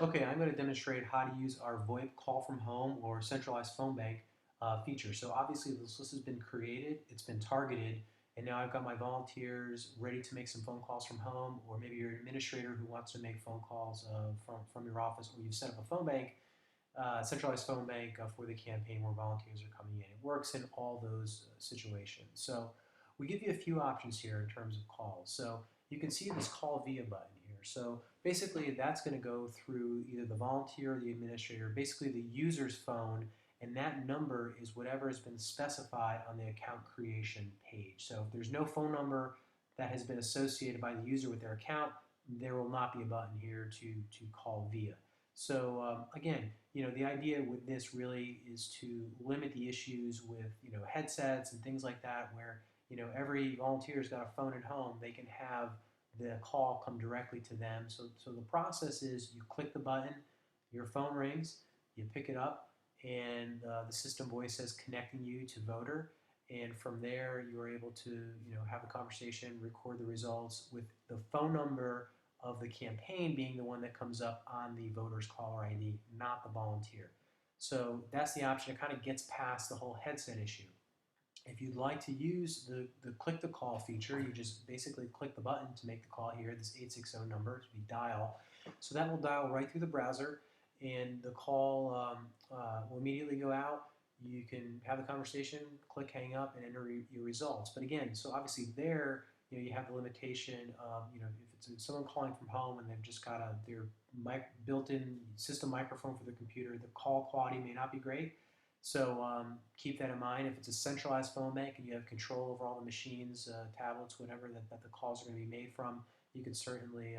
Okay, I'm going to demonstrate how to use our VoIP call from home or centralized phone bank feature. So obviously this list has been created, it's been targeted, and now I've got my volunteers ready to make some phone calls from home, or maybe you're an administrator who wants to make phone calls from your office, or you've set up a phone bank, centralized phone bank for the campaign where volunteers are coming in. It works in all those situations. So we give you a few options here in terms of calls. So you can see this call via button here. So basically that's going to go through either the volunteer or the administrator, basically the user's phone, and that number is whatever has been specified on the account creation page. So if there's no phone number that has been associated by the user with their account, there will not be a button here to call via. So again, the idea with this really is to limit the issues with, headsets and things like that where, every volunteer's got a phone at home. They can have the call come directly to them. So the process is you click the button, your phone rings, you pick it up, and the system voice says connecting you to voter. And from there, you're able to, have a conversation, record the results with the phone number of the campaign being the one that comes up on the voter's caller ID, not the volunteer. So that's the option. It kind of gets past the whole headset issue. If you'd like to use the click the call feature, you just basically click the button to make the call here, this 860 number to be dial. So that will dial right through the browser, and the call will immediately go out. You can have the conversation, click hang up, and enter your results. But again, so obviously there, you have the limitation of, if it's someone calling from home and they've just got their built-in system microphone for the computer, the call quality may not be great. So keep that in mind. If it's a centralized phone bank and you have control over all the machines, tablets, whatever that the calls are going to be made from, you can certainly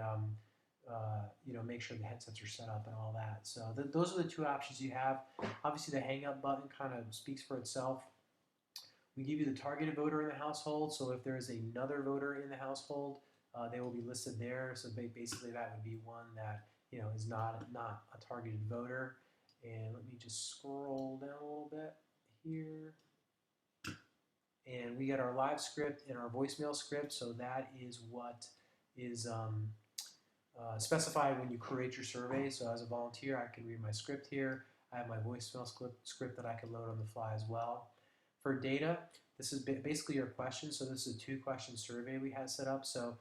make sure the headsets are set up and all that. So those are the two options you have. Obviously, the hang up button kind of speaks for itself. We give you the targeted voter in the household. So if there is another voter in the household, they will be listed there. So basically, that would be one that is not a targeted voter. And let me just scroll down a little bit here. And we got our live script and our voicemail script. So that is what is specified when you create your survey. So as a volunteer, I can read my script here. I have my voicemail script that I can load on the fly as well. For data, this is basically your questions. So this is a 2-question survey we had set up. So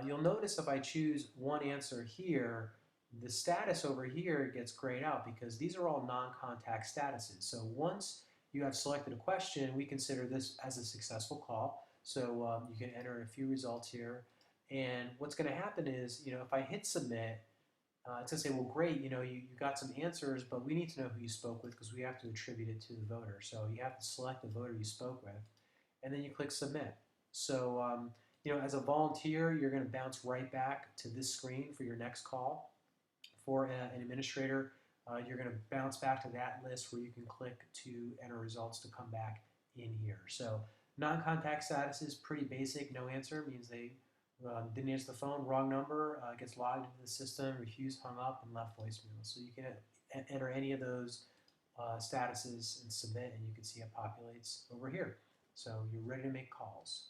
you'll notice if I choose one answer here, the status over here gets grayed out because these are all non-contact statuses. So once you have selected a question, we consider this as a successful call. So you can enter a few results here. And what's going to happen is, if I hit submit, it's going to say, well, great, you got some answers, but we need to know who you spoke with because we have to attribute it to the voter. So you have to select the voter you spoke with, and then you click submit. So, as a volunteer, you're going to bounce right back to this screen for your next call. For an administrator, you're going to bounce back to that list where you can click to enter results to come back in here. So non-contact status is pretty basic. No answer means they didn't answer the phone, wrong number, gets logged into the system, refused, hung up, and left voicemail. So you can enter any of those statuses and submit, and you can see it populates over here. So you're ready to make calls.